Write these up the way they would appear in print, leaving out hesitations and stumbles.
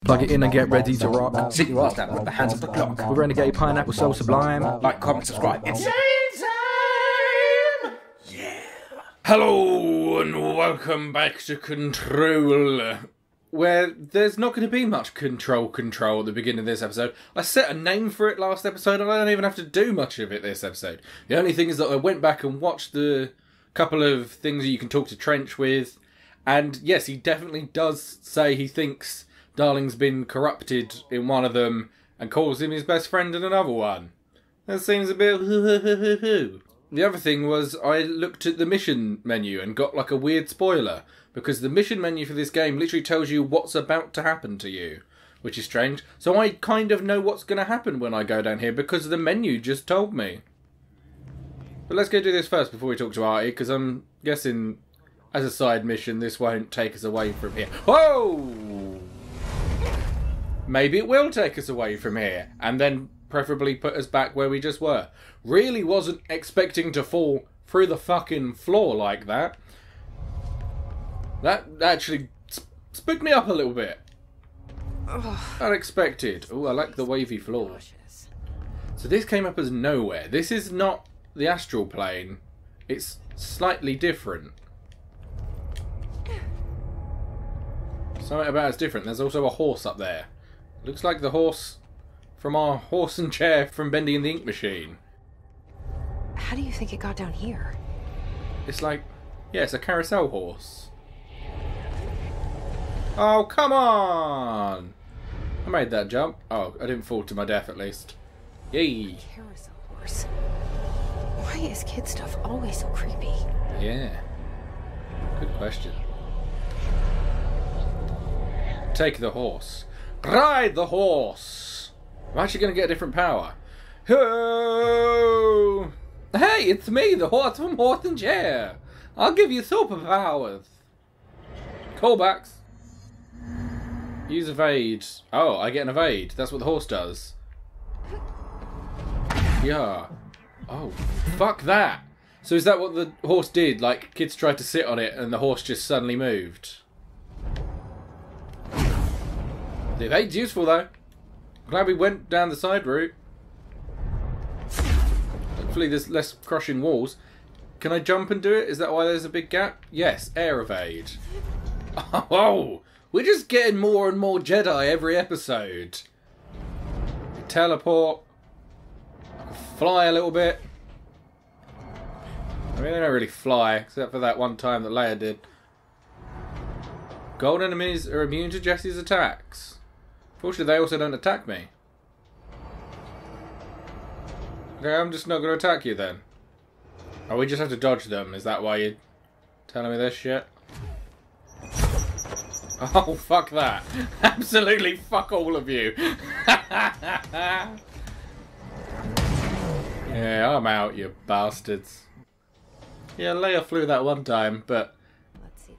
Plug it in and get ready to rock. Sit your ass down with the hands of the clock. With Renegade Pineapple so sublime. Like, comment, subscribe. It's time! Yeah. Hello and welcome back to Control, where there's not going to be much control at the beginning of this episode. I set a name for it last episode and I don't even have to do much of it this episode. The only thing is that I went back and watched the couple of things that you can talk to Trench with, and yes, he definitely does say he thinks Darling's been corrupted in one of them and calls him his best friend in another one. That seems a bit The other thing was I looked at the mission menu and got like a weird spoiler, because the mission menu for this game literally tells you what's about to happen to you, which is strange. So I kind of know what's going to happen when I go down here because the menu just told me. But let's go do this first before we talk to Artie, because I'm guessing as a side mission this won't take us away from here. Whoa! Maybe it will take us away from here, and then preferably put us back where we just were. Really wasn't expecting to fall through the fucking floor like that. That actually spooked me up a little bit. Unexpected. Oh, I like the wavy floor. So this came up as nowhere. This is not the astral plane. It's slightly different. Something about it's different. There's also a horse up there. Looks like the horse from our horse and chair from Bendy and the Ink Machine. How do you think it got down here? It's like, yeah, it's a carousel horse. Oh, come on! I made that jump. Oh, I didn't fall to my death at least. Yay! Carousel horse. Why is kid stuff always so creepy? Yeah. Good question. Take the horse. Ride the horse! I'm actually going to get a different power. Ho! Hey, it's me, the horse from Horse and Chair. I'll give you superpowers. Callbacks. Use evade. Oh, I get an evade. That's what the horse does. Yeah. Oh, fuck that. So is that what the horse did? Like, kids tried to sit on it and the horse just suddenly moved? The evade's useful though. Glad we went down the side route. Hopefully there's less crushing walls. Can I jump and do it? Is that why there's a big gap? Yes, air evade. Oh, we're just getting more and more Jedi every episode. Teleport. I can fly a little bit. I mean, they don't really fly, except for that one time that Leia did. Gold enemies are immune to Jesse's attacks. Fortunately, they also don't attack me. Okay, I'm just not going to attack you then. Oh, we just have to dodge them. Is that why you're telling me this shit? Oh, fuck that. Absolutely fuck all of you. Yeah, I'm out, you bastards. Yeah, Leia flew that one time, but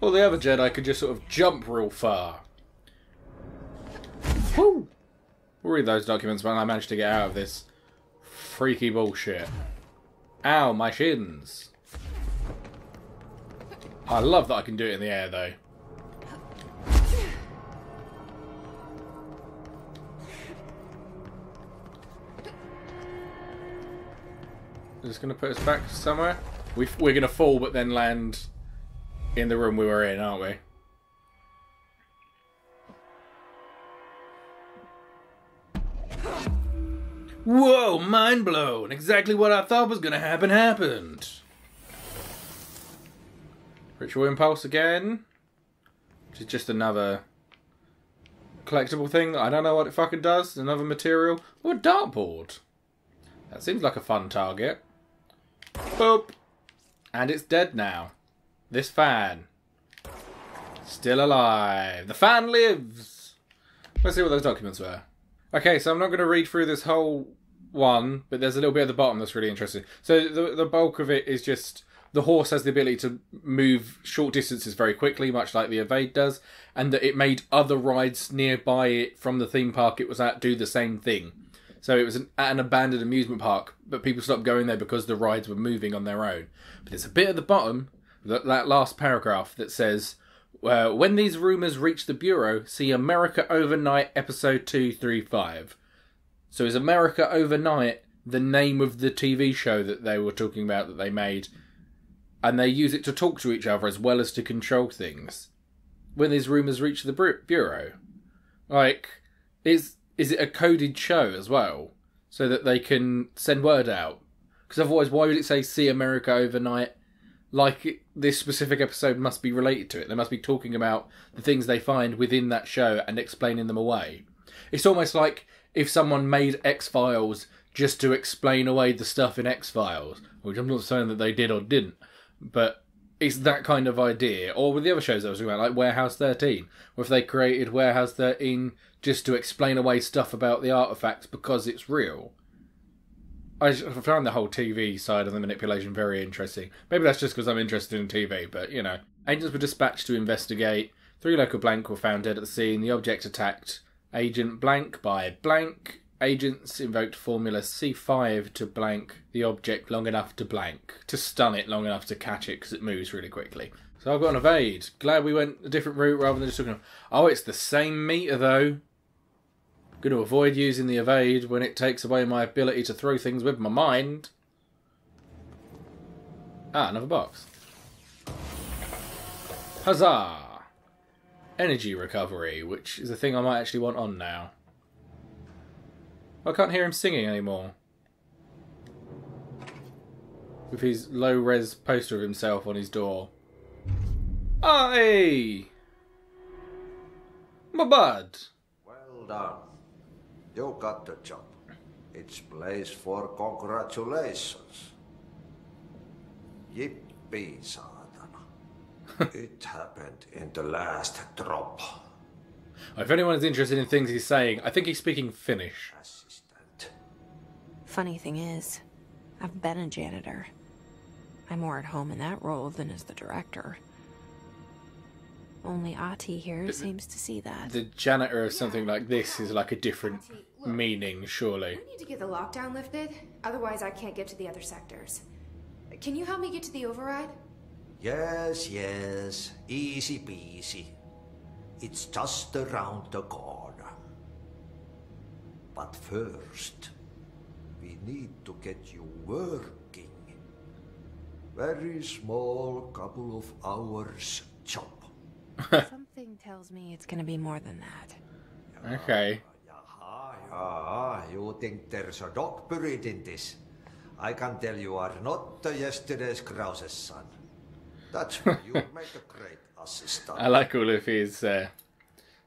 all the other Jedi could just sort of jump real far. Woo! We'll read those documents when I manage to get out of this freaky bullshit. Ow, my shins. I love that I can do it in the air, though. Is this going to put us back somewhere? We're going to fall, but then land in the room we were in, aren't we? Whoa, mind blown. Exactly what I thought was going to happen happened. Ritual Impulse again. Which is just another collectible thing that I don't know what it fucking does. Another material. Oh, a dartboard. That seems like a fun target. Boop. And it's dead now. This fan. Still alive. The fan lives. Let's see what those documents were. Okay, so I'm not going to read through this whole one, but there's a little bit at the bottom that's really interesting. So the bulk of it is just the horse has the ability to move short distances very quickly, much like the evade does, and that it made other rides nearby it from the theme park it was at do the same thing. So it was at an abandoned amusement park, but people stopped going there because the rides were moving on their own. But there's a bit at the bottom, that last paragraph, that says, When these rumours reach the Bureau, see America Overnight episode 235. So is America Overnight the name of the TV show that they were talking about that they made? And they use it to talk to each other as well as to control things. When these rumours reach the Bureau. Like, is it a coded show as well? So that they can send word out? Because otherwise, why would it say see America Overnight? Like, this specific episode must be related to it. They must be talking about the things they find within that show and explaining them away. It's almost like if someone made X-Files just to explain away the stuff in X-Files. Which I'm not saying that they did or didn't. But it's that kind of idea. Or with the other shows I was talking about, like Warehouse 13. Or if they created Warehouse 13 just to explain away stuff about the artifacts because it's real. I found the whole TV side of the manipulation very interesting. Maybe that's just because I'm interested in TV, but, you know. Agents were dispatched to investigate. 3 local blank were found dead at the scene. The object attacked Agent blank by blank. Agents invoked Formula C5 to blank the object long enough to blank. To stun it long enough to catch it because it moves really quickly. So I've got an evade. Glad we went a different route rather than just talking. Oh, it's the same meter though. Going to avoid using the evade when it takes away my ability to throw things with my mind. Ah, another box. Huzzah! Energy recovery, which is a thing I might actually want on now. I can't hear him singing anymore. With his low-res poster of himself on his door. Aye! My bud! Well done. You got the job. It's place for congratulations. Yippee, saatana. It happened in the last drop. If anyone is interested in things he's saying, I think he's speaking Finnish. Assistant. Funny thing is, I've been a janitor. I'm more at home in that role than as the director. Only Ati here seems to see that. The janitor of something like this is like a different meaning, surely. We need to get the lockdown lifted, otherwise I can't get to the other sectors. Can you help me get to the override? Yes, yes. Easy peasy. It's just around the corner. But first, we need to get you working. Very small, couple of hours job. Something tells me it's gonna be more than that. Okay. You think there's a dog buried in this? I can tell you are not yesterday's Krause's son. That's why you make a great assistant. I like all of his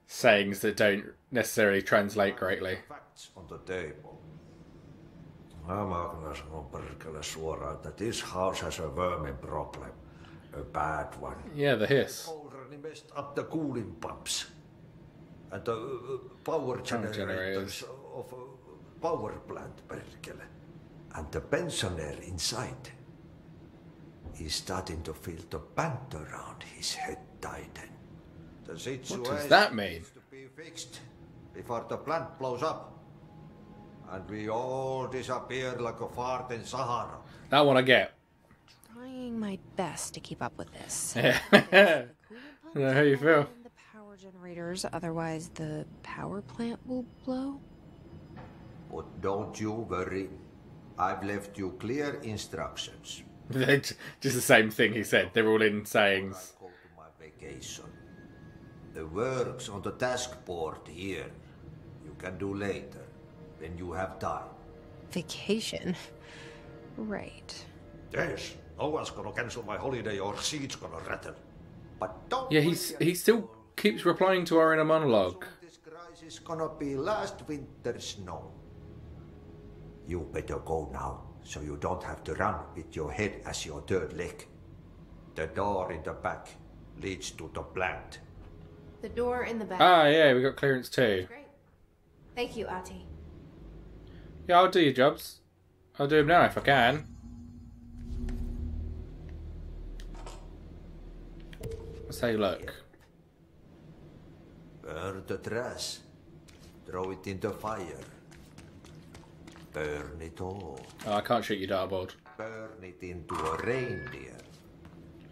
sayings that don't necessarily translate greatly. Facts on the table. Mä kyllä sanon perkele suoraan, että this house has a vermin problem. A bad one. Yeah, the hiss. Already messed up the cooling pumps. And the power generators of a power plant, perkele. And the pensioner inside is starting to feel the band around his head tighten. The situation What does that mean? needs to be fixed before the plant blows up. And we all disappear like a fart in Sahara. That one I get. Trying my best to keep up with this. Yeah. I know how you feel. The power generators, otherwise the power plant will blow. But don't you worry. I've left you clear instructions. Just the same thing he said. They're all in sayings. Go to my vacation. The work's on the task board here. You can do later, when you have time. Vacation? Right. Yes, no one's gonna cancel my holiday or seat's gonna rattle. But don't Yeah, worry he still keeps replying to our inner monologue. This crisis is gonna be last winter's snow. You better go now, so you don't have to run with your head as your third leg. The door in the back leads to the plant. The door in the back. Ah, yeah, we got clearance too. Great. Thank you, Ati. Yeah, I'll do your jobs. I'll do them now if I can. Let's take a look. Burn the trash. Throw it in the fire. Burn it all. Oh, I can't shoot you, dartboard. Burn it into a reindeer.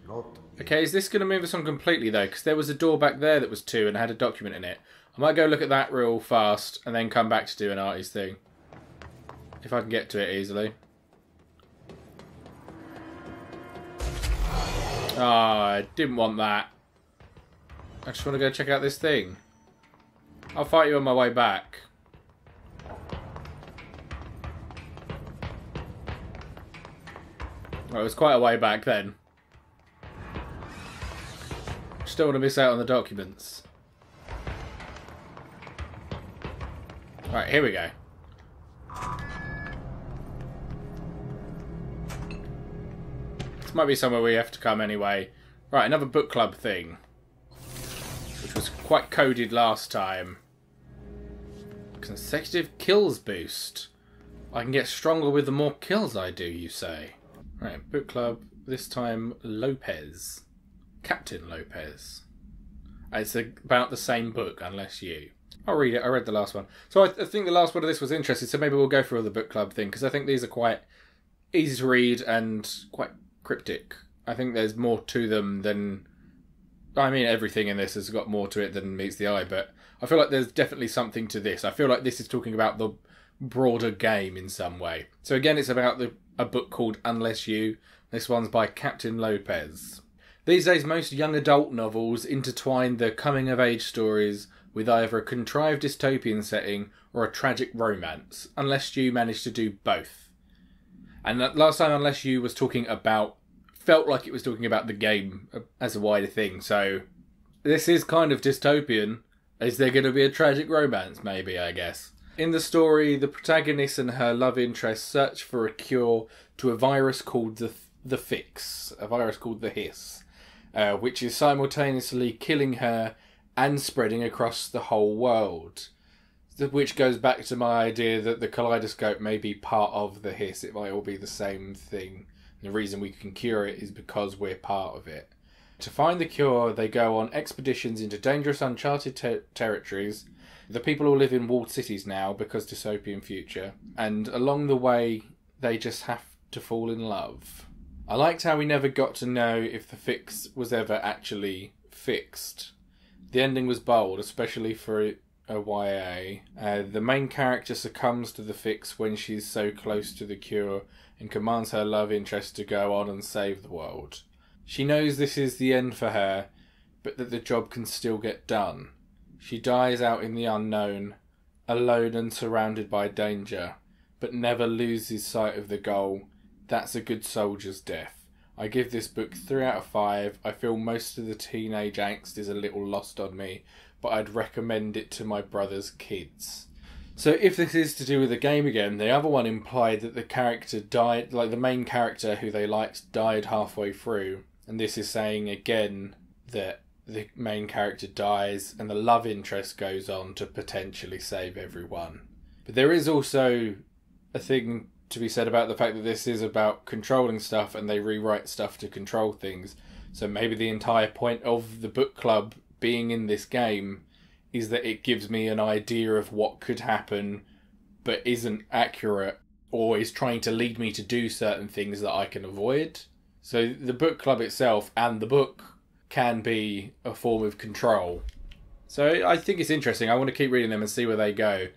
not... Okay, is this going to move us on completely, though? Because there was a door back there that was 2 and had a document in it. I might go look at that real fast and then come back to do an artist thing. If I can get to it easily. Ah, I didn't want that. I just want to go check out this thing. I'll fight you on my way back. Well, it was quite a way back then. Just don't want to miss out on the documents. Right, here we go. This might be somewhere we have to come anyway. Right, another book club thing. Which was quite coded last time. Consecutive kills boost. I can get stronger with the more kills I do, you say. Right, book club. This time Lopez. Captain Lopez. It's about the same book, unless you. I'll read it. I read the last one. So I think the last one of this was interesting, so maybe we'll go through the book club thing, because I think these are quite easy to read and quite cryptic. I think there's more to them than... I mean, everything in this has got more to it than meets the eye, but I feel like there's definitely something to this. I feel like this is talking about the broader game in some way. So again, it's about a book called Unless You. This one's by Captain Lopez. These days, most young adult novels intertwine their coming-of-age stories with either a contrived dystopian setting or a tragic romance, unless you manage to do both. And that last time Unless You was talking about, felt like it was talking about the game as a wider thing, so this is kind of dystopian. Is there going to be a tragic romance? Maybe, I guess. In the story, the protagonist and her love interest search for a cure to a virus called the Fix, a virus called the Hiss, which is simultaneously killing her and spreading across the whole world. Which goes back to my idea that the kaleidoscope may be part of the Hiss. It might all be the same thing. The reason we can cure it is because we're part of it. To find the cure, they go on expeditions into dangerous, uncharted territories. The people all live in walled cities now because dystopian future. And along the way, they just have to fall in love. I liked how we never got to know if the fix was ever actually fixed. The ending was bold, especially for a YA. The main character succumbs to the fix when she's so close to the cure and commands her love interest to go on and save the world. She knows this is the end for her, but that the job can still get done. She dies out in the unknown, alone and surrounded by danger, but never loses sight of the goal. That's a good soldier's death. I give this book 3 out of 5. I feel most of the teenage angst is a little lost on me, but I'd recommend it to my brother's kids. So if this is to do with the game again, the other one implied that the character died, like the main character who they liked died halfway through, and this is saying again that the main character dies and the love interest goes on to potentially save everyone. But there is also a thing to be said about the fact that this is about controlling stuff and they rewrite stuff to control things. So maybe the entire point of the book club being in this game is that it gives me an idea of what could happen but isn't accurate or is trying to lead me to do certain things that I can avoid. So the book club itself and the book can be a form of control. So I think it's interesting. I want to keep reading them and see where they go.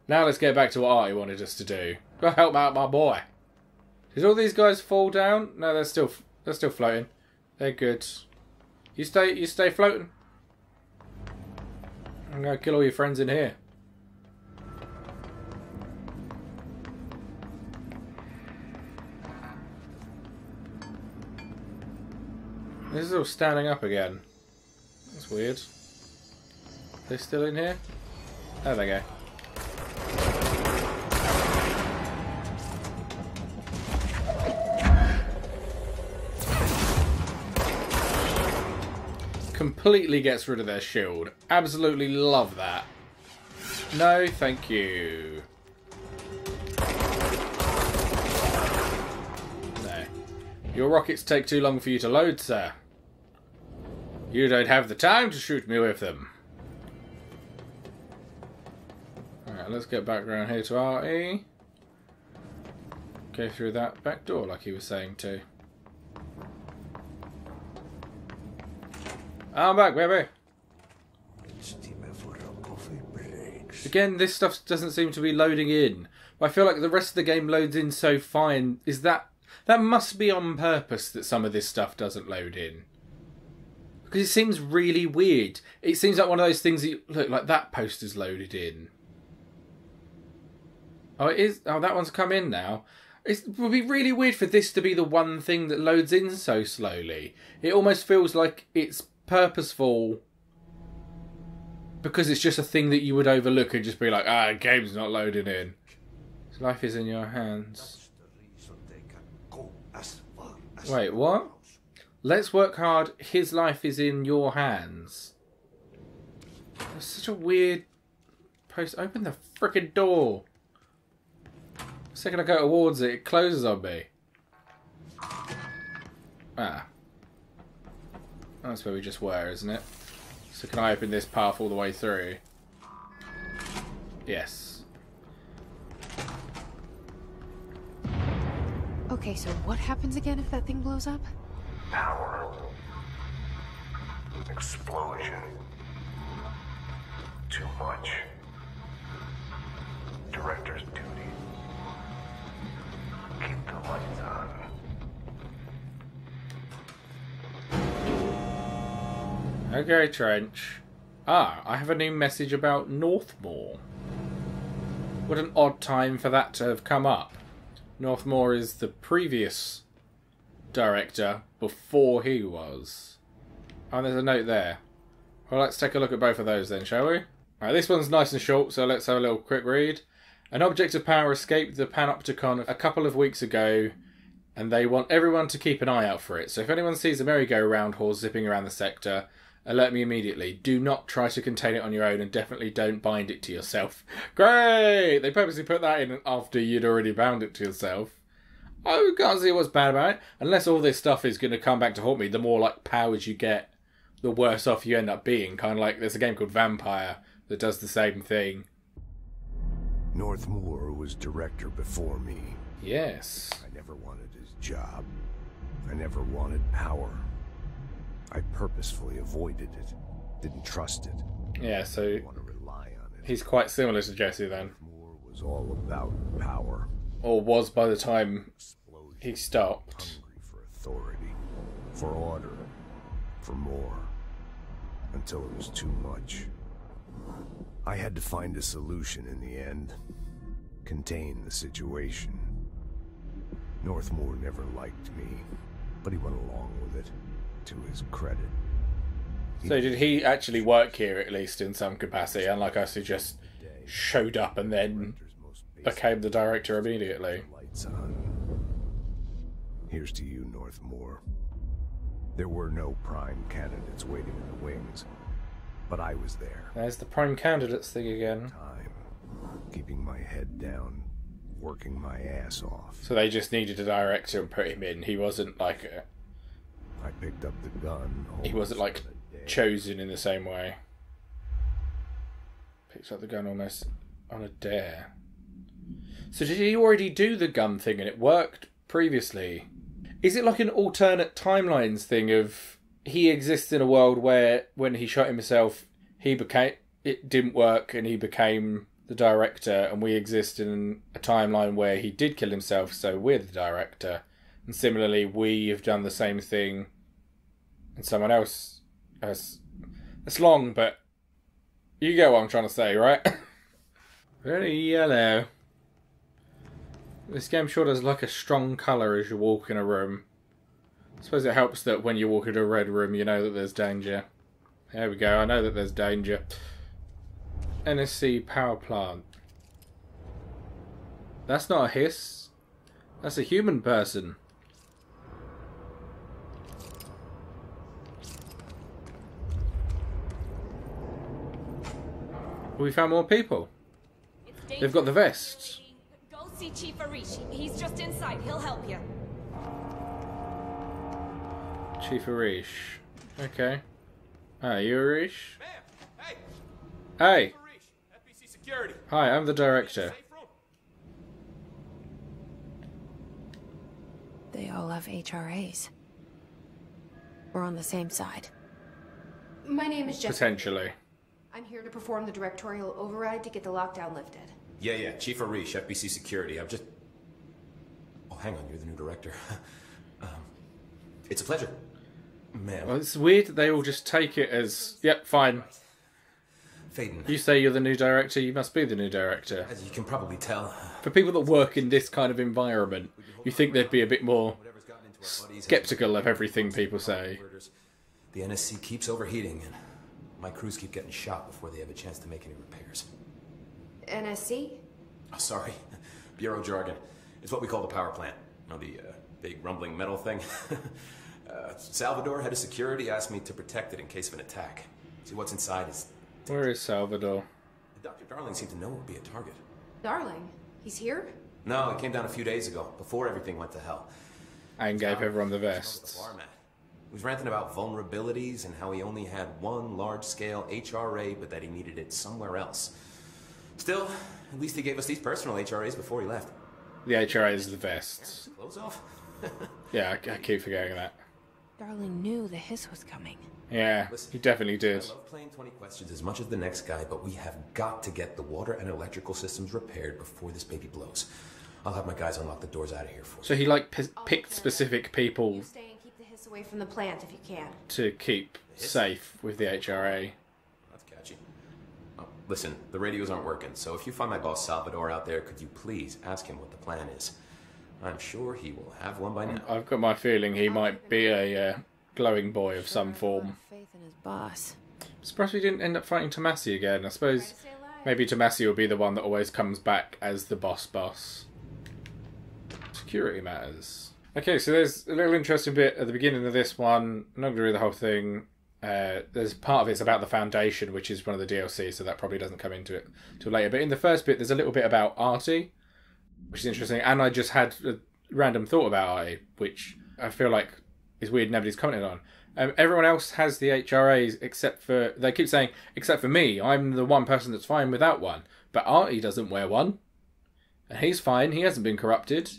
Now let's get back to what Artie wanted us to do. Go help out my boy. Did all these guys fall down? No, they're still floating. They're good. You stay floating. I'm gonna kill all your friends in here. This is all standing up again. That's weird. They're still in here? There they go. Completely gets rid of their shield. Absolutely love that. No, thank you. No. Your rockets take too long for you to load, sir. You don't have the time to shoot me with them. Alright, let's get back around here to Artie. Go through that back door like he was saying to. I'm back, baby. It's time for a coffee break. Again, this stuff doesn't seem to be loading in. I feel like the rest of the game loads in so fine. Is that must be on purpose that some of this stuff doesn't load in? Because it seems really weird. It seems like one of those things that look like that poster's loaded in. Oh, it is. Oh, that one's come in now. It would be really weird for this to be the one thing that loads in so slowly. It almost feels like it's purposeful because it's just a thing that you would overlook and just be like, game's not loading in. Life is in your hands. Wait, what? Let's work hard. His life is in your hands. That's such a weird post. Open the frickin' door. The second I go towards it, it closes on me. Ah. That's where we just were, isn't it? So can I open this path all the way through? Yes. Okay, so what happens again if that thing blows up? Power. Explosion. Too much. Director's duty. Keep the lights on. Okay, Trench. I have a new message about Northmore. What an odd time for that to have come up. Northmore is the previous director before he was. Oh, there's a note there. Well, let's take a look at both of those then, shall we? Alright, this one's nice and short, so let's have a little quick read. An object of power escaped the Panopticon a couple of weeks ago, and they want everyone to keep an eye out for it. So if anyone sees a merry-go-round horse zipping around the sector, alert me immediately. Do not try to contain it on your own, and definitely don't bind it to yourself. Great! They purposely put that in after you'd already bound it to yourself. I can't see what's bad about it. Unless all this stuff is going to come back to haunt me, the more like powers you get, the worse off you end up being. Kind of like there's a game called Vampire that does the same thing. Northmore was director before me. Yes. I never wanted his job. I never wanted power. I purposefully avoided it. Didn't trust it. Yeah, so I didn't want to rely on it. He's quite similar to Jesse then. Northmore was all about power. Or was by the time he stopped. Hungry for authority, for order, for more. Until it was too much. I had to find a solution in the end. Contain the situation. Northmore never liked me, but he went along with it, to his credit. So did he actually work here, at least in some capacity, unlike us who just showed up and then became the director immediately? Lights on. Here's to you, Northmore. There were no prime candidates waiting in the wings, but I was there. There's the prime candidates thing again. Time, keeping my head down, working my ass off. So they just needed a director and put him in. He wasn't like I picked up the gun. he wasn't like chosen in the same way. Picks up the gun almost on a dare. So did he already do the gun thing and it worked previously? Is it like an alternate timelines thing of he exists in a world where when he shot himself it didn't work and he became the director, and we exist in a timeline where he did kill himself, so we're the director, and similarly we have done the same thing and someone else has... It's long, but you get what I'm trying to say, right? Very yellow. This game sure does like a strong colour as you walk in a room. I suppose it helps that when you walk into a red room you know that there's danger. There we go, I know that there's danger. NSC power plant. That's not a hiss. That's a human person. We found more people. They've got the vests. Go see Chief Arish. He's just inside. He'll help you. Chief Arish. Okay. Ah, you Arish? Hey! Hey! FBC Security. Hi, I'm the director. They all have HRAs. We're on the same side. My name is Jessica. Potentially. I'm here to perform the directorial override to get the lockdown lifted. Yeah, Chief Arish, FBC Security. I'm just... Oh, hang on, you're the new director. It's a pleasure. Man. Well, it's weird that they all just take it as, yep, fine. Faden. You say you're the new director, you must be the new director. As you can probably tell. For people that work in this kind of environment, you think they'd be a bit more skeptical of everything people say. The NSC keeps overheating, and my crews keep getting shot before they have a chance to make any repairs. NSC? Oh, sorry. Bureau jargon. It's what we call the power plant. You know, the big rumbling metal thing? Salvador, head of security, asked me to protect it in case of an attack. See, what's inside is... Where is Salvador? Dr. Darling seemed to know it would be a target. Darling? He's here? No, it came down a few days ago, before everything went to hell. And gave everyone the vests. He was ranting about vulnerabilities and how he only had one large-scale HRA, but that he needed it somewhere else. Still, at least he gave us these personal HRAs before he left. The HRA is the vests. Clothes off? Yeah, I keep forgetting that. Darling knew the hiss was coming. Yeah, he definitely did. I love playing 20 questions as much as the next guy, but we have got to get the water and electrical systems repaired before this baby blows. I'll have my guys unlock the doors out of here for you. So he like picked specific people You stay and keep the hiss away from the plant if you can. to keep safe with the HRA. That's catchy. Oh, listen, the radios aren't working, so if you find my boss Salvador out there, could you please ask him what the plan is? I'm sure he will have one by now. I've got my feeling he might be a glowing boy of some form. Faith in his boss. Surprised we didn't end up fighting Tomasi again. I suppose maybe Tomasi will be the one that always comes back as the boss. Security matters. Okay, so there's a little interesting bit at the beginning of this one. I'm not going to read the whole thing. There's part of it's about the Foundation, which is one of the DLC, so that probably doesn't come into it till later. But in the first bit, there's a little bit about Artie, which is interesting. And I just had a random thought about Artie, which I feel like is weird nobody's commented on. Everyone else has the HRAs except for... They keep saying, except for me. I'm the one person that's fine without one. But Artie doesn't wear one. And he's fine. He hasn't been corrupted.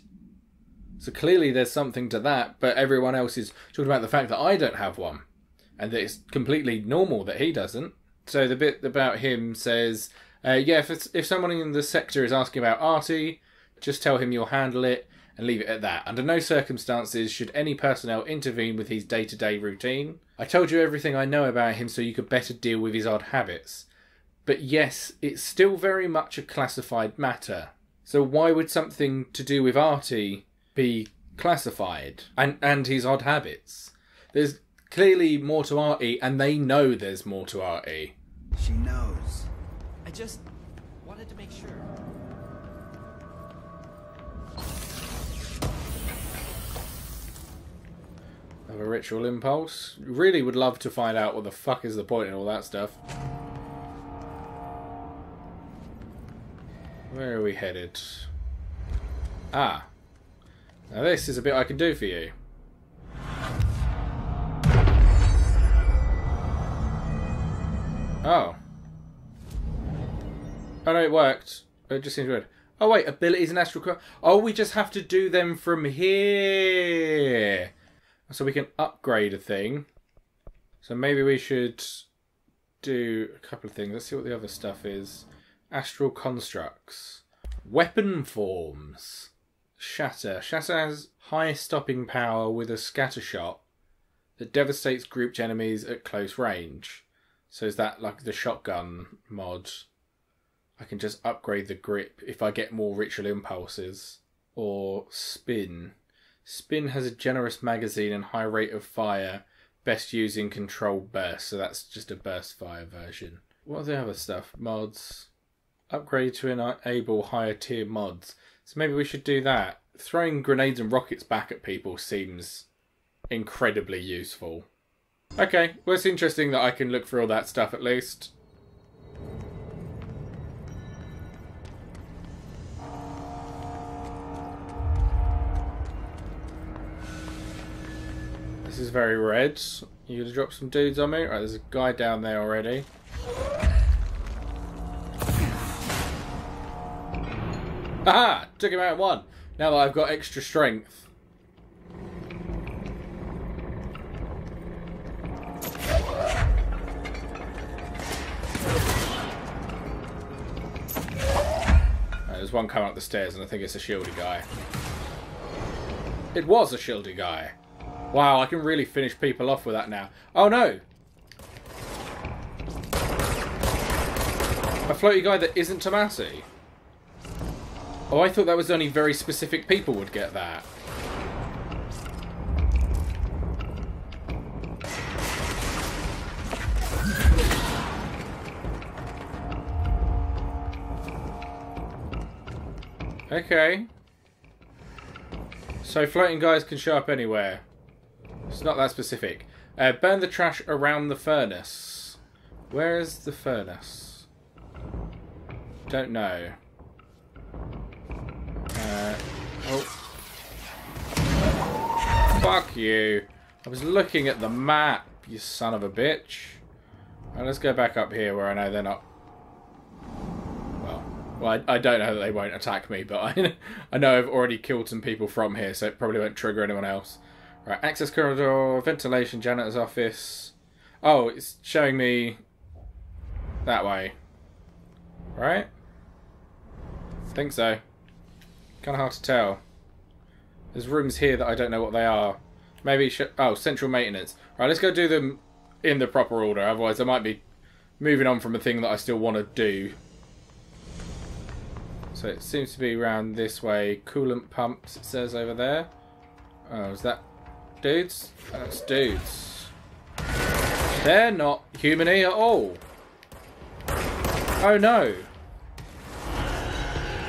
So clearly there's something to that. But everyone else is talking about the fact that I don't have one. And that it's completely normal that he doesn't. So the bit about him says, yeah, if someone in the sector is asking about Artie, just tell him you'll handle it and leave it at that. Under no circumstances should any personnel intervene with his day-to-day routine. I told you everything I know about him so you could better deal with his odd habits. But yes, it's still very much a classified matter. So why would something to do with Artie be classified? And his odd habits? There's clearly more to Artie, and they know there's more to Artie. She knows. I just wanted to make sure. Have a ritual impulse. Really would love to find out what the fuck is the point in all that stuff. Where are we headed? Ah. Now this is a bit I can do for you. Oh. Oh no, it worked. It just seems weird. Oh wait, abilities and astral... Oh, we just have to do them from here. So we can upgrade a thing. So maybe we should do a couple of things. Let's see what the other stuff is. Astral constructs. Weapon forms. Shatter. Shatter has high stopping power with a scatter shot that devastates grouped enemies at close range. So is that like the shotgun mod? I can just upgrade the grip if I get more ritual impulses. Or spin. Spin has a generous magazine and high rate of fire. Best used in controlled burst. So that's just a burst fire version. What are the other stuff? Mods. Upgrade to enable higher tier mods. So maybe we should do that. Throwing grenades and rockets back at people seems incredibly useful. Okay, well it's interesting that I can look for all that stuff at least. This is very red. You gonna drop some dudes on me? Right, there's a guy down there already. Aha! Took him out in one. Now that I've got extra strength. there's one coming up the stairs, and I think it's a shieldy guy. It was a shieldy guy. Wow, I can really finish people off with that now. Oh no! A floaty guy that isn't Tomasi. Oh, I thought that was only very specific people would get that. Okay. So floating guys can show up anywhere. It's not that specific. Burn the trash around the furnace. Where is the furnace? Don't know. Oh. Fuck you. I was looking at the map, you son of a bitch. Right, let's go back up here where I know they're not... Well, I don't know that they won't attack me, but I know I've already killed some people from here, so it probably won't trigger anyone else. Right, access corridor, ventilation, janitor's office. Oh, it's showing me that way. Right? I think so. Kind of hard to tell. There's rooms here that I don't know what they are. Maybe... Oh, central maintenance. Right, let's go do them in the proper order, otherwise I might be moving on from a thing that I still want to do. So it seems to be around this way. Coolant pumps, it says over there. Oh, is that dudes? That's dudes. They're not human-y at all. Oh no.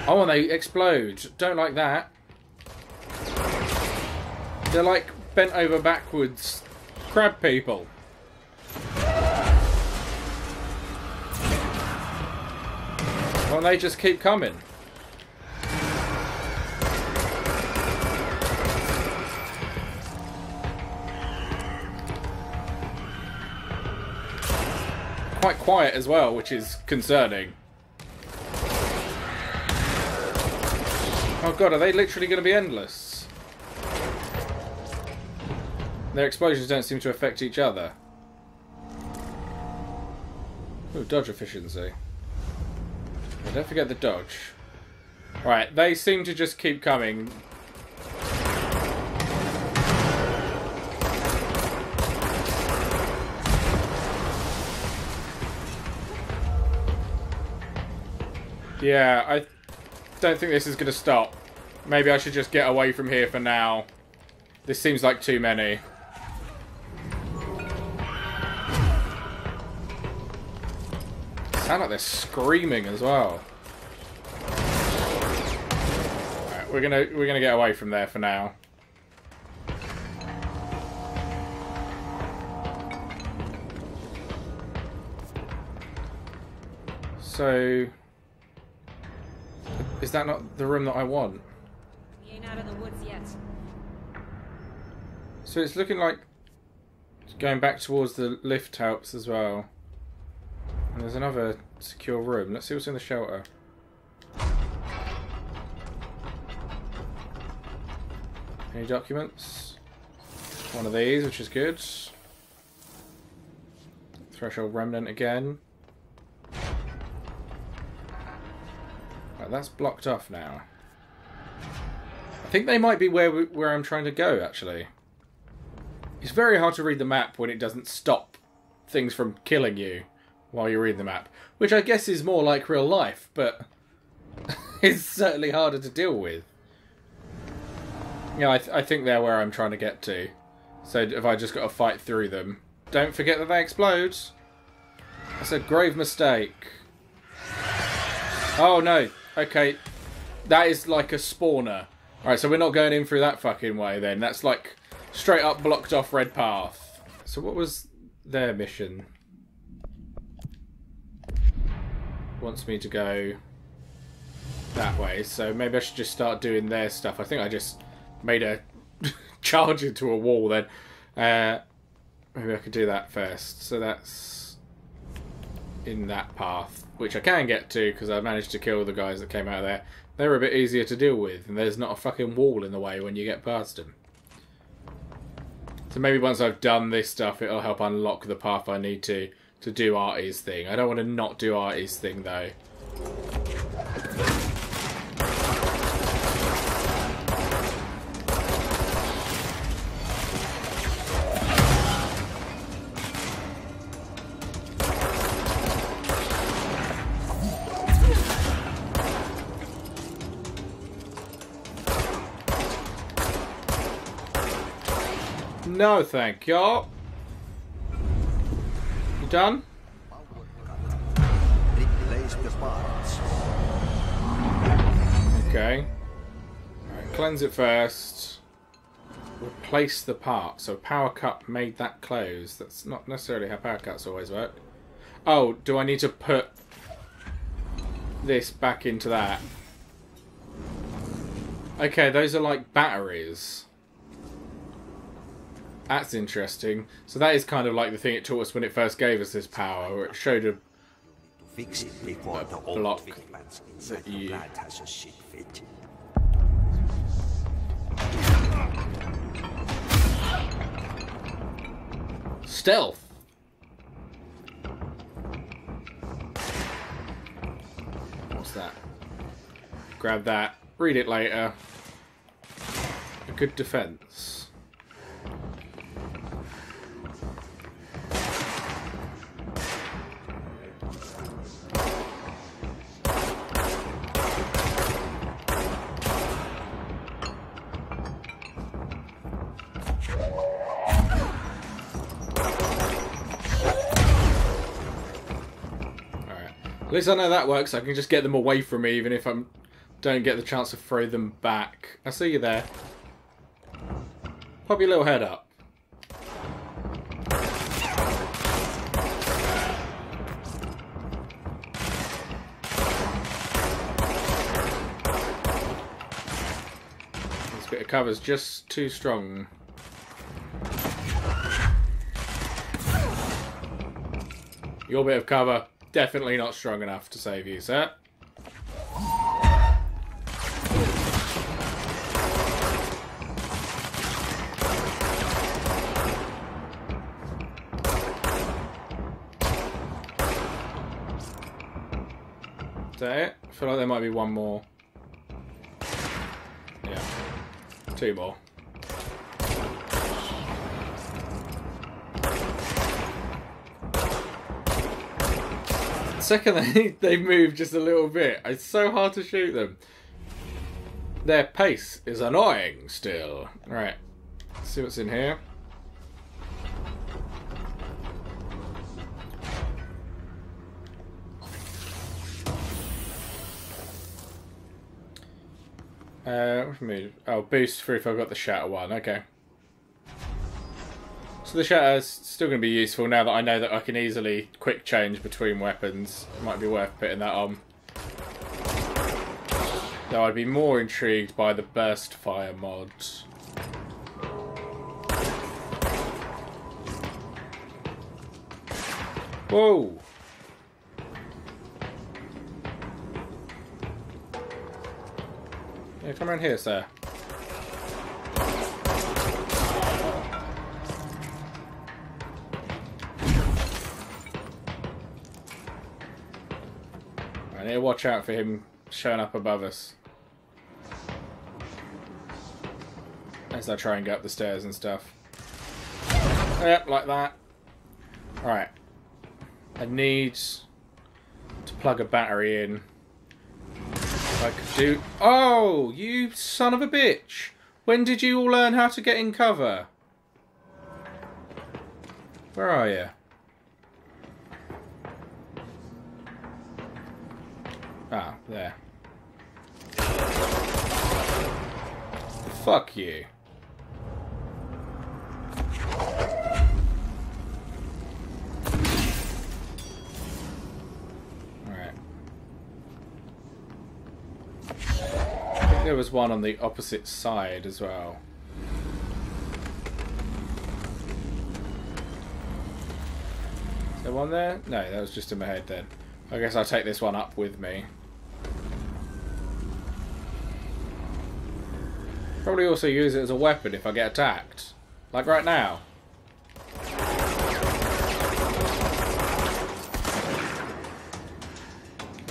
Oh, and they explode. Don't like that. They're like bent over backwards crab people. Well, they just keep coming. Quite quiet as well, which is concerning. Oh god, are they literally going to be endless? Their explosions don't seem to affect each other. Ooh, dodge efficiency. Oh, don't forget the dodge. Right, they seem to just keep coming. Yeah, I don't think this is going to stop. Maybe I should just get away from here for now. This seems like too many. Sound like they're screaming as well. Right, we're gonna get away from there for now. So... is that not the room that I want? We ain't out of the woods yet. So it's looking like it's going back towards the lift helps as well. And there's another secure room. Let's see what's in the shelter. Any documents? One of these, which is good. Threshold remnant again. Right, that's blocked off now. I think they might be where I'm trying to go, actually. It's very hard to read the map when it doesn't stop things from killing you while you read the map. Which I guess is more like real life, but it's certainly harder to deal with. Yeah, I think they're where I'm trying to get to. So if I just got to fight through them. Don't forget that they explode. That's a grave mistake. Oh no. Okay. That is like a spawner. Alright, so we're not going in through that fucking way then. That's like straight up blocked off red path. So what was their mission? Wants me to go that way. So maybe I should just start doing their stuff. I think I just made a charge into a wall then. Maybe I could do that first. So that's in that path, which I can get to because I managed to kill the guys that came out of there. They're a bit easier to deal with, and there's not a fucking wall in the way when you get past them. So maybe once I've done this stuff, it'll help unlock the path I need to do Artie's thing. I don't want to not do Artie's thing, though. No, thank you. You done? Replace the parts. Okay. Right, cleanse it first. Replace the part. So power cut made that close. That's not necessarily how power cuts always work. Oh, do I need to put this back into that? Okay, those are like batteries. That's interesting. So that is kind of like the thing it taught us when it first gave us this power, where it showed a Fix it before the old block fitments inside that the you... plant has a shit fit. Stealth. What's that? Grab that. Read it later. A good defense. At least I know that works. I can just get them away from me, even if I don't get the chance to throw them back. I see you there. Pop your little head up. This bit of cover's just too strong. Your bit of cover. Definitely not strong enough to save you, sir. Is that it? I feel like there might be one more. Yeah. Two more. The second they move just a little bit, it's so hard to shoot them. Their pace is annoying still. Right, let's see what's in here. What's move? Oh, boost for if I've got the shatter one. Okay. So the shatter's still going to be useful now that I know that I can easily quick change between weapons. It might be worth putting that on. Though I'd be more intrigued by the burst fire mod. Whoa! Yeah, come around here, sir. I need to watch out for him showing up above us. As I try and get up the stairs and stuff. Yep, like that. Alright. I need to plug a battery in. I could do... Oh, you son of a bitch! When did you all learn how to get in cover? Where are you? Ah, there. Fuck you. Alright. I think there was one on the opposite side as well. Is there one there? No, that was just in my head then. I guess I'll take this one up with me. Probably also use it as a weapon if I get attacked. Like right now.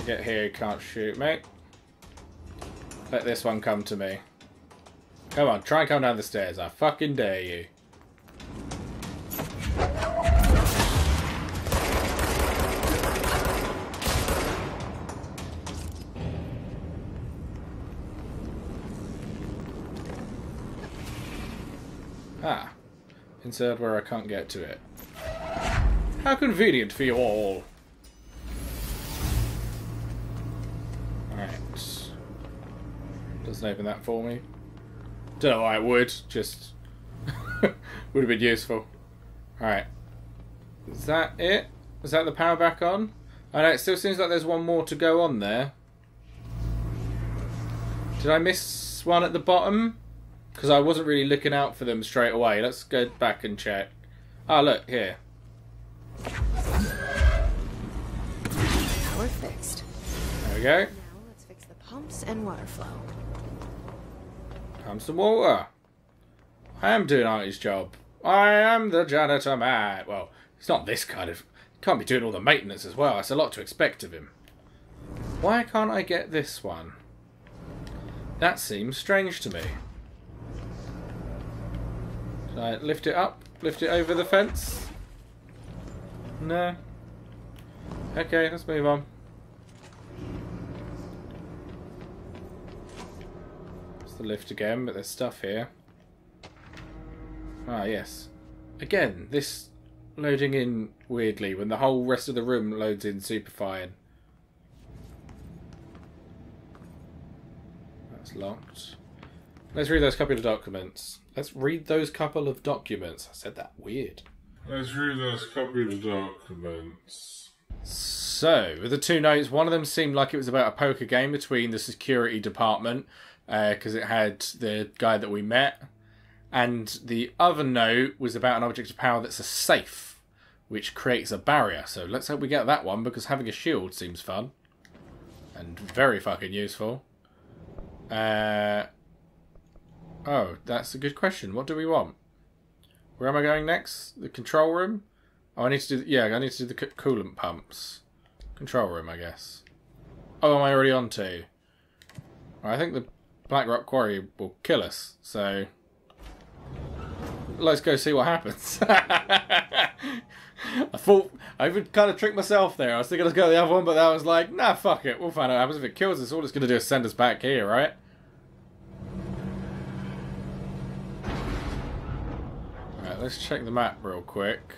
Get here, you can't shoot me. Let this one come to me. Come on, try and come down the stairs. I fucking dare you. Ah. Insert where I can't get to it. How convenient for you all. Alright. Doesn't open that for me. Don't know why it would, just would have been useful. Alright. Is that it? Is that the power back on? I know, it still seems like there's one more to go on there. Did I miss one at the bottom? Because I wasn't really looking out for them straight away. Let's go back and check. Ah, look, here. Power fixed. There we go. Now let's fix the pumps and water flow. Pumps and water. I am doing Artie's job. I am the janitor man. Well, it's not this kind of... Can't be doing all the maintenance as well. That's a lot to expect of him. Why can't I get this one? That seems strange to me. Should I lift it up? Lift it over the fence? No. Okay, let's move on. It's the lift again, but there's stuff here. Ah, yes. Again, this loading in weirdly when the whole rest of the room loads in super fine. That's locked. Let's read those couple of documents. Let's read those couple of documents. I said that weird. Let's read those couple of documents. So, with the two notes, one of them seemed like it was about a poker game between the security department, because it had the guy that we met. And the other note was about an object of power that's a safe, which creates a barrier. So let's hope we get that one, because having a shield seems fun. And very fucking useful. Oh, that's a good question. What do we want? Where am I going next? The control room? Oh, I need to do... Yeah, I need to do the coolant pumps. Control room, I guess. Oh, am I already on to? I think the Black Rock Quarry will kill us, so... Let's go see what happens. I thought... I would kind of trick myself there. I was thinking let's go to the other one, but that was like, nah, fuck it. We'll find out what happens. If it kills us, all it's going to do is send us back here, right? Alright, let's check the map real quick.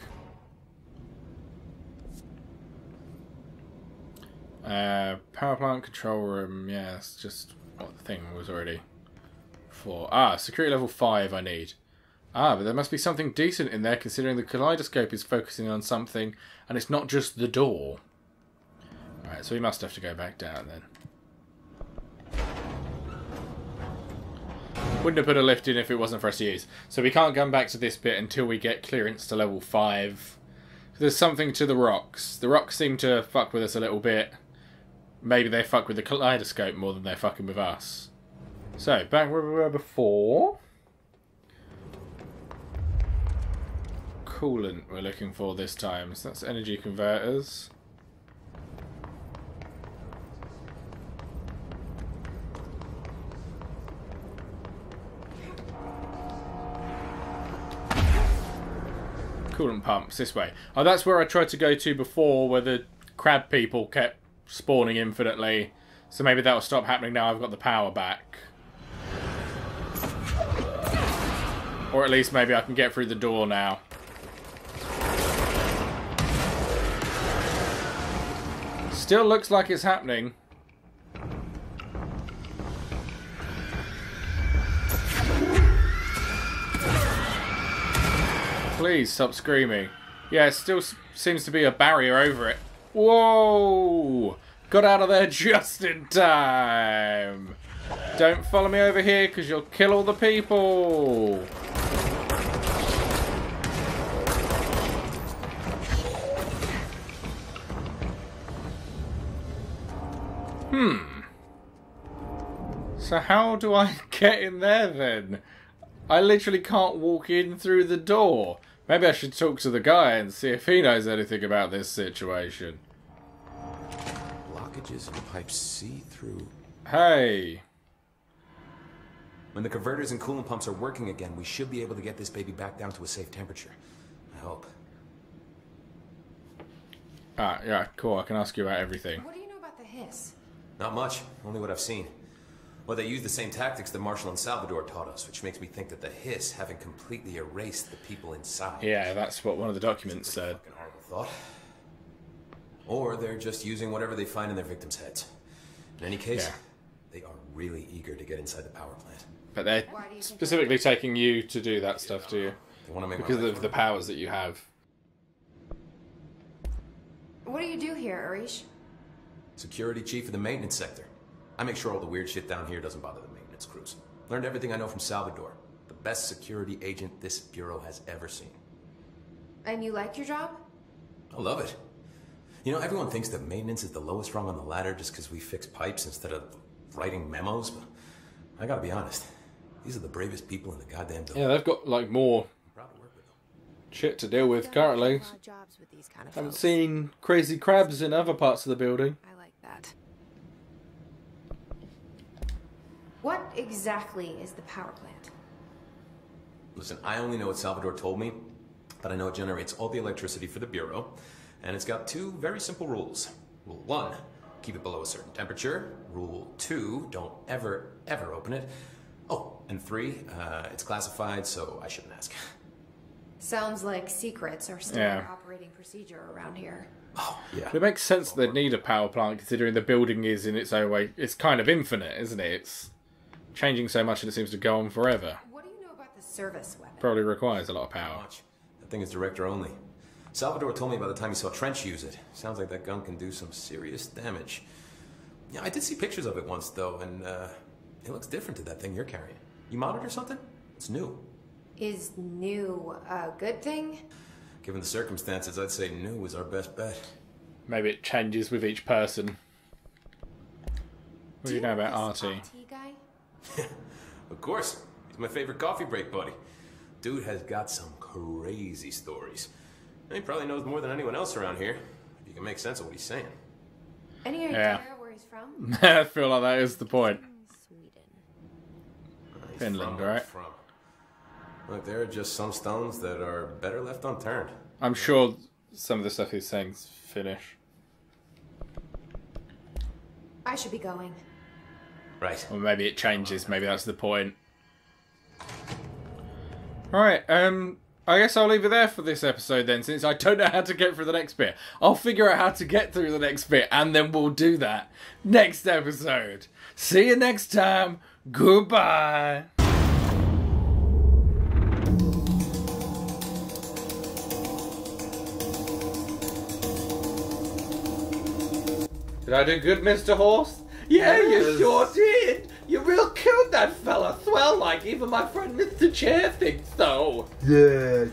Power plant, control room. Yeah, that's just what the thing was already for. Ah, security level 5 I need. Ah, but there must be something decent in there considering the kaleidoscope is focusing on something and it's not just the door. Alright, so we must have to go back down then. Wouldn't have put a lift in if it wasn't for us to use. So we can't come back to this bit until we get clearance to level 5. There's something to the rocks. The rocks seem to fuck with us a little bit. Maybe they fuck with the kaleidoscope more than they're fucking with us. So, back where we were before. Coolant we're looking for this time. So that's energy converters. Coolant pumps, this way. Oh, that's where I tried to go to before, where the crab people kept spawning infinitely. So maybe that'll stop happening now I've got the power back. Or at least maybe I can get through the door now. Still looks like it's happening. Please stop screaming. Yeah, it still seems to be a barrier over it. Whoa! Got out of there just in time. Don't follow me over here because you'll kill all the people. So how do I get in there then? I literally can't walk in through the door. Maybe I should talk to the guy and see if he knows anything about this situation. Blockages and pipes see through. Hey. When the converters and coolant pumps are working again, we should be able to get this baby back down to a safe temperature. I hope. Ah, yeah, cool. I can ask you about everything. What do you know about the hiss? Not much. Only what I've seen. Well, they use the same tactics that Marshall and Salvador taught us, which makes me think that the Hiss haven't completely erased the people inside. Yeah, that's what one of the documents said. Fucking horrible thought. Or they're just using whatever they find in their victims' heads. In any case, they are really eager to get inside the power plant. But they're specifically taking you to do that stuff, do you? They want to make because of the powers that you have. What do you do here, Arish? Security chief of the maintenance sector. I make sure all the weird shit down here doesn't bother the maintenance crews. Learned everything I know from Salvador. The best security agent this bureau has ever seen. And you like your job? I love it. You know, everyone thinks that maintenance is the lowest rung on the ladder just because we fix pipes instead of writing memos, but I gotta be honest. These are the bravest people in the goddamn building. Yeah, they've got, like, more shit to deal with currently. Haven't seen crazy crabs in other parts of the building. I like that. What exactly is the power plant? Listen, I only know what Salvador told me, but I know it generates all the electricity for the Bureau, and it's got two very simple rules. Rule 1, keep it below a certain temperature. Rule 2, don't ever, ever open it. Oh, and 3, it's classified, so I shouldn't ask. Sounds like secrets are standard operating procedure around here. Oh, yeah. It makes sense they'd need a power plant considering the building is in its own way. It's kind of infinite, isn't it? It's changing so much and it seems to go on forever. What do you know about the service weapon? Probably requires a lot of power. That thing is director only. Salvador told me by the time he saw Trench use it. Sounds like that gun can do some serious damage. Yeah, I did see pictures of it once, though, and it looks different to that thing you're carrying. You modded or something? It's new. Is new a good thing? Given the circumstances, I'd say new is our best bet. Maybe it changes with each person. What do you know about Artie? Guy? Of course. He's my favorite coffee break buddy. Dude has got some crazy stories. And he probably knows more than anyone else around here, if you can make sense of what he's saying. Any idea where he's from? I feel like that is the point. Sweden. Finland, right? Look, there are just some stones that are better left unturned. I'm sure some of the stuff he's saying is Finnish. I should be going. Right. Or maybe it changes. Maybe that's the point. Alright, I guess I'll leave it there for this episode then, since I don't know how to get through the next bit. I'll figure out how to get through the next bit, and then we'll do that next episode. See you next time. Goodbye. Did I do good, Mr. Horse? Yeah, you sure did. You real killed that fella. Swell like even my friend Mr. Chair thinks so. Yeah,